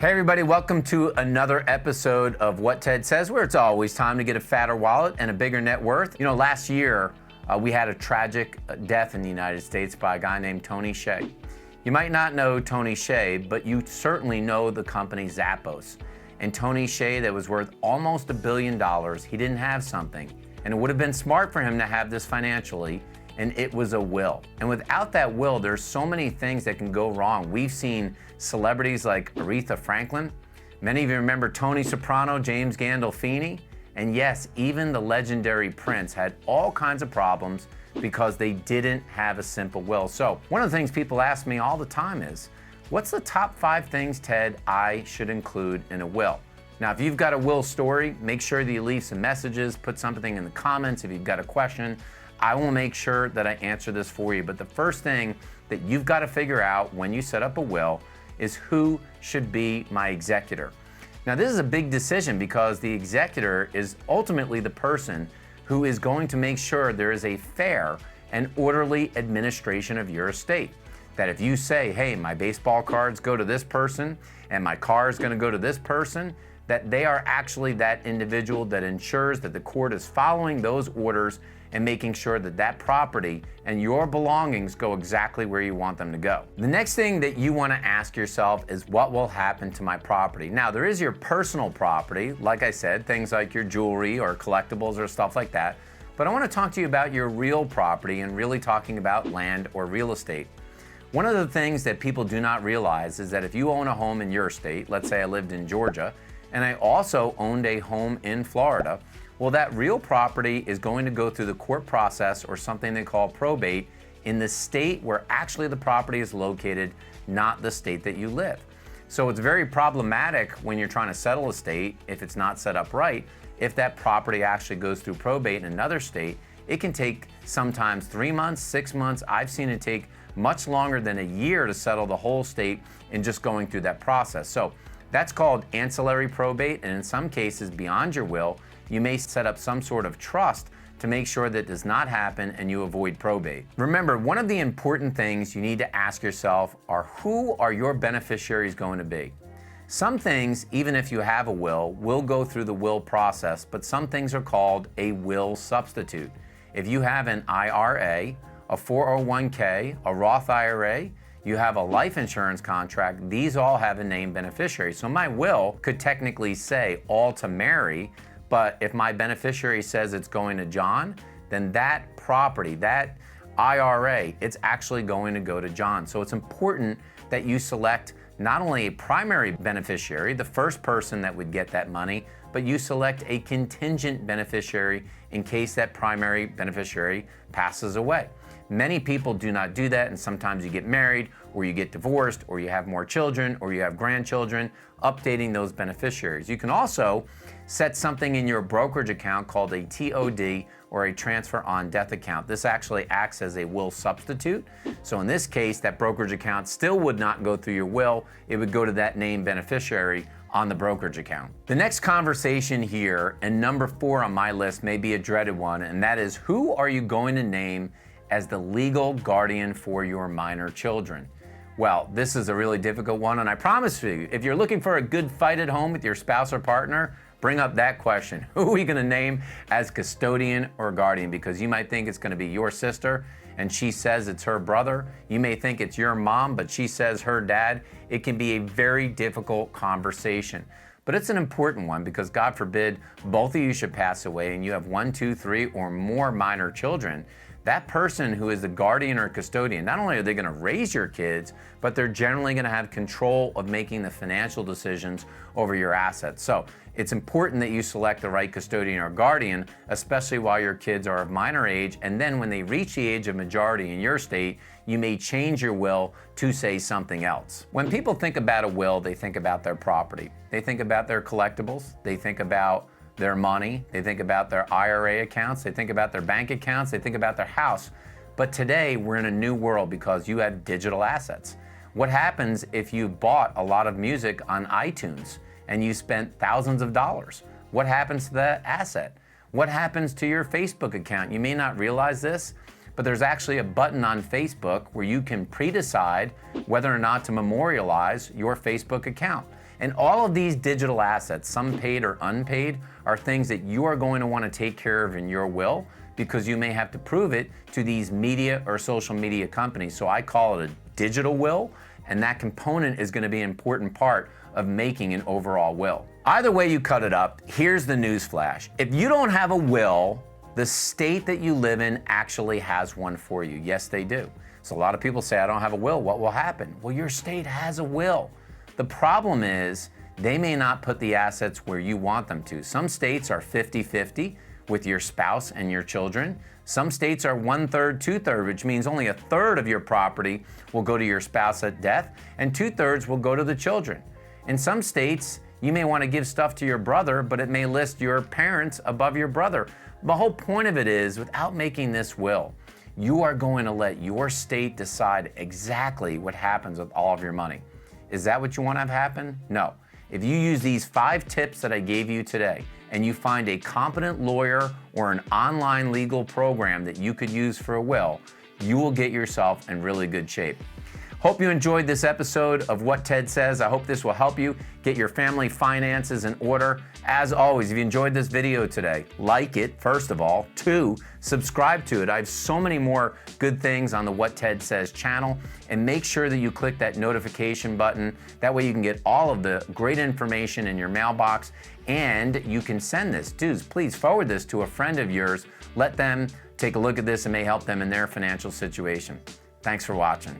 Hey everybody, welcome to another episode of What Ted Says, where it's always time to get a fatter wallet and a bigger net worth. You know, last year we had a tragic death in the United States by a guy named Tony Hsieh. You might not know Tony Hsieh, but you certainly know the company Zappos. And Tony Hsieh, that was worth almost $1 billion, he didn't have something. And it would have been smart for him to have this financially, and it was a will. And without that will, there's so many things that can go wrong. We've seen celebrities like Aretha Franklin. Many of you remember Tony Soprano, James Gandolfini. And yes, even the legendary Prince had all kinds of problems because they didn't have a simple will. So one of the things people ask me all the time is, what's the top 5 things, Ted, I should include in a will? Now, if you've got a will story, make sure that you leave some messages, put something in the comments if you've got a question. I will make sure that I answer this for you. But the first thing that you've got to figure out when you set up a will is who should be my executor. Now, this is a big decision because the executor is ultimately the person who is going to make sure there is a fair and orderly administration of your estate. That if you say, hey, my baseball cards go to this person and my car is going to go to this person, that they are actually that individual that ensures that the court is following those orders and making sure that that property and your belongings go exactly where you want them to go. The next thing that you want to ask yourself is, what will happen to my property? Now, there is your personal property, like I said, things like your jewelry or collectibles or stuff like that. But I want to talk to you about your real property and really talking about land or real estate. One of the things that people do not realize is that if you own a home in your state, let's say I lived in Georgia, and I also owned a home in Florida, well, that real property is going to go through the court process or something they call probate in the state where actually the property is located, not the state that you live. So it's very problematic when you're trying to settle a state, if it's not set up right, if that property actually goes through probate in another state. It can take sometimes 3 months, 6 months. I've seen it take much longer than a year to settle the whole state in just going through that process. So that's called ancillary probate, and in some cases beyond your will, you may set up some sort of trust to make sure that does not happen and you avoid probate. Remember, one of the important things you need to ask yourself are, who are your beneficiaries going to be? Some things, even if you have a will go through the will process, but some things are called a will substitute. If you have an IRA, a 401k, a Roth IRA, you have a life insurance contract, these all have a named beneficiary. So my will could technically say all to Mary, but if my beneficiary says it's going to John, then that property, that IRA, it's actually going to go to John. So it's important that you select not only a primary beneficiary, the first person that would get that money, but you select a contingent beneficiary in case that primary beneficiary passes away. Many people do not do that, and sometimes you get married, or you get divorced, or you have more children, or you have grandchildren, updating those beneficiaries. You can also set something in your brokerage account called a TOD, or a transfer on death account. This actually acts as a will substitute. So in this case, that brokerage account still would not go through your will. It would go to that named beneficiary on the brokerage account. The next conversation here, and number 4 on my list, may be a dreaded one, and that is, who are you going to name as the legal guardian for your minor children? Well, this is a really difficult one, and I promise you, if you're looking for a good fight at home with your spouse or partner, bring up that question. Who are we gonna name as custodian or guardian? Because you might think it's gonna be your sister and she says it's her brother. You may think it's your mom, but she says her dad. It can be a very difficult conversation. But it's an important one because, God forbid, both of you should pass away and you have 1, 2, 3, or more minor children. That person who is the guardian or custodian, not only are they going to raise your kids, but they're generally going to have control of making the financial decisions over your assets. So it's important that you select the right custodian or guardian, especially while your kids are of minor age. And then when they reach the age of majority in your state, you may change your will to say something else. When people think about a will, they think about their property. They think about their collectibles. They think about their money, they think about their IRA accounts, they think about their bank accounts, they think about their house. But today we're in a new world because you have digital assets. What happens if you bought a lot of music on iTunes and you spent thousands of dollars? What happens to that asset? What happens to your Facebook account? You may not realize this, but there's actually a button on Facebook where you can pre-decide whether or not to memorialize your Facebook account. And all of these digital assets, some paid or unpaid, are things that you are going to want to take care of in your will, because you may have to prove it to these media or social media companies. So I call it a digital will, and that component is going to be an important part of making an overall will. Either way you cut it up, here's the news flash. If you don't have a will, the state that you live in actually has one for you. Yes, they do. So a lot of people say, I don't have a will. What will happen? Well, your state has a will. The problem is they may not put the assets where you want them to. Some states are 50-50 with your spouse and your children. Some states are 1/3, 2/3, which means only 1/3 of your property will go to your spouse at death and 2/3 will go to the children. In some states, you may want to give stuff to your brother, but it may list your parents above your brother. The whole point of it is, without making this will, you are going to let your state decide exactly what happens with all of your money. Is that what you want to have happen? No. If you use these 5 tips that I gave you today, and you find a competent lawyer or an online legal program that you could use for a will, you will get yourself in really good shape. Hope you enjoyed this episode of What Ted Says. I hope this will help you get your family finances in order. As always, if you enjoyed this video today, like it, first of all. 2, subscribe to it. I have so many more good things on the What Ted Says channel. And make sure that you click that notification button. That way you can get all of the great information in your mailbox. And you can send this. Dudes, please forward this to a friend of yours. Let them take a look at this. It may help them in their financial situation. Thanks for watching.